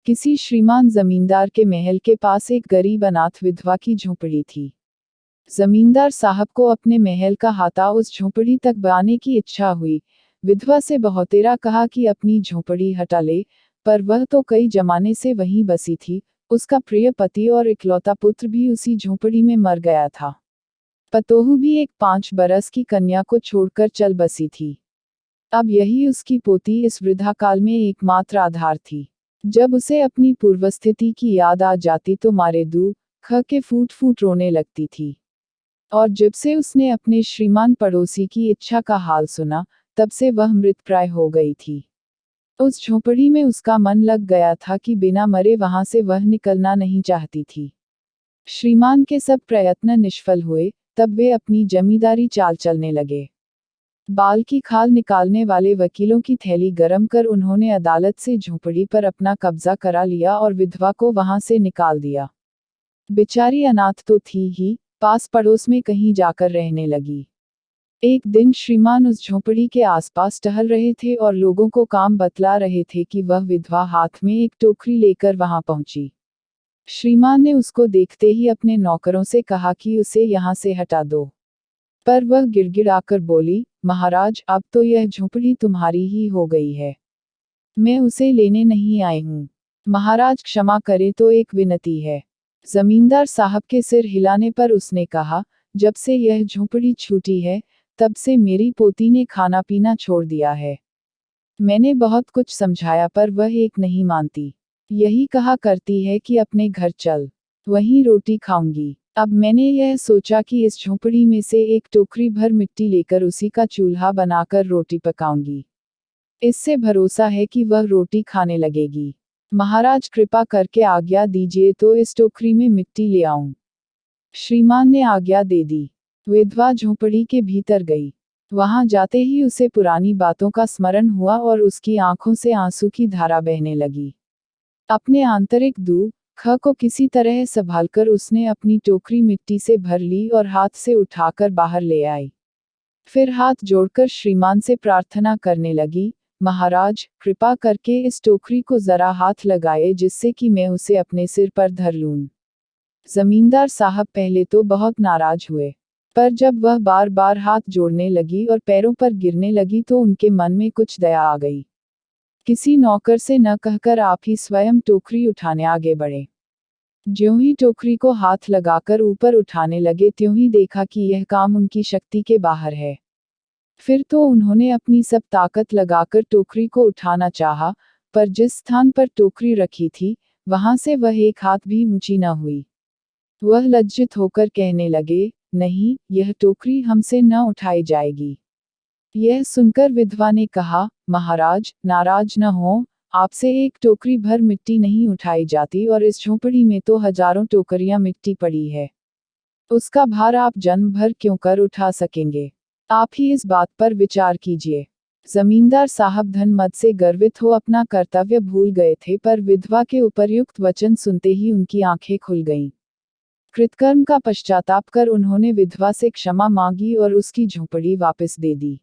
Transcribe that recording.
किसी श्रीमान जमींदार के महल के पास एक गरीब अनाथ विधवा की झोपड़ी थी। जमींदार साहब को अपने महल का हाथा उस झोपड़ी तक बांधने की इच्छा हुई। विधवा से बहुतेरा कहा कि अपनी झोपड़ी हटा ले, पर वह तो कई जमाने से वहीं बसी थी। उसका प्रिय पति और इकलौता पुत्र भी उसी झोपड़ी में मर गया था। पतोहू भी एक 5 बरस की कन्या को छोड़कर चल बसी थी। अब यही उसकी पोती इस वृद्धाकाल में एकमात्र आधार थी। जब उसे अपनी पूर्वस्थिति की याद आ जाती तो मारे दुख के फूट फूट रोने लगती थी। और जब से उसने अपने श्रीमान पड़ोसी की इच्छा का हाल सुना, तब से वह मृतप्राय हो गई थी। उस झोपड़ी में उसका मन लग गया था कि बिना मरे वहां से वह निकलना नहीं चाहती थी। श्रीमान के सब प्रयत्न निष्फल हुए, तब वे अपनी जमींदारी चाल चलने लगे। बाल की खाल निकालने वाले वकीलों की थैली गरम कर उन्होंने अदालत से झोपड़ी पर अपना कब्जा करा लिया और विधवा को वहां से निकाल दिया। बेचारी अनाथ तो थी ही, पास पड़ोस में कहीं जाकर रहने लगी। एक दिन श्रीमान उस झोपड़ी के आसपास टहल रहे थे और लोगों को काम बतला रहे थे कि वह विधवा हाथ में एक टोकरी लेकर वहां पहुंची। श्रीमान ने उसको देखते ही अपने नौकरों से कहा कि उसे यहाँ से हटा दो, पर वह गिड़गिड़ाकर बोली, महाराज, अब तो यह झोपड़ी तुम्हारी ही हो गई है। मैं उसे लेने नहीं आई हूँ। महाराज क्षमा करे तो एक विनती है। जमींदार साहब के सिर हिलाने पर उसने कहा, जब से यह झोपड़ी छूटी है, तब से मेरी पोती ने खाना पीना छोड़ दिया है। मैंने बहुत कुछ समझाया पर वह एक नहीं मानती। यही कहा करती है कि अपने घर चल, वहीं रोटी खाऊंगी। अब मैंने यह सोचा कि इस झोपड़ी में से एक टोकरी भर मिट्टी लेकर उसी का चूल्हा बनाकर रोटी पकाऊंगी। इससे भरोसा है कि वह रोटी खाने लगेगी। महाराज कृपा करके आज्ञा दीजिए तो इस टोकरी में मिट्टी ले आऊं। श्रीमान ने आज्ञा दे दी। विधवा झोपड़ी के भीतर गई। वहां जाते ही उसे पुरानी बातों का स्मरण हुआ और उसकी आंखों से आंसू की धारा बहने लगी। अपने आंतरिक दुख को किसी तरह संभालकर उसने अपनी टोकरी मिट्टी से भर ली और हाथ से उठाकर बाहर ले आई। फिर हाथ जोड़कर श्रीमान से प्रार्थना करने लगी, महाराज, कृपा करके इस टोकरी को जरा हाथ लगाए जिससे कि मैं उसे अपने सिर पर धर लूं। जमींदार साहब पहले तो बहुत नाराज हुए, पर जब वह बार बार हाथ जोड़ने लगी और पैरों पर गिरने लगी तो उनके मन में कुछ दया आ गई। किसी नौकर से न कहकर आप ही स्वयं टोकरी उठाने आगे बढ़े। ज्यों ही टोकरी को हाथ लगाकर ऊपर उठाने लगे त्यों ही देखा कि यह काम उनकी शक्ति के बाहर है। फिर तो उन्होंने अपनी सब ताकत लगाकर टोकरी को उठाना चाहा, पर जिस स्थान पर टोकरी रखी थी, वहां से वह एक हाथ भी ऊंची न हुई। वह लज्जित होकर कहने लगे, नहीं, यह टोकरी हमसे न उठाई जाएगी। यह सुनकर विधवा ने कहा, महाराज, नाराज न हो, आपसे एक टोकरी भर मिट्टी नहीं उठाई जाती और इस झोपड़ी में तो हजारों टोकरियां मिट्टी पड़ी है। उसका भार आप जन्म भर क्यों कर उठा सकेंगे? आप ही इस बात पर विचार कीजिए। जमींदार साहब धन मद से गर्वित हो अपना कर्तव्य भूल गए थे, पर विधवा के उपर्युक्त वचन सुनते ही उनकी आंखें खुल गईं। कृतकर्म का पश्चाताप कर उन्होंने विधवा से क्षमा मांगी और उसकी झोपड़ी वापस दे दी।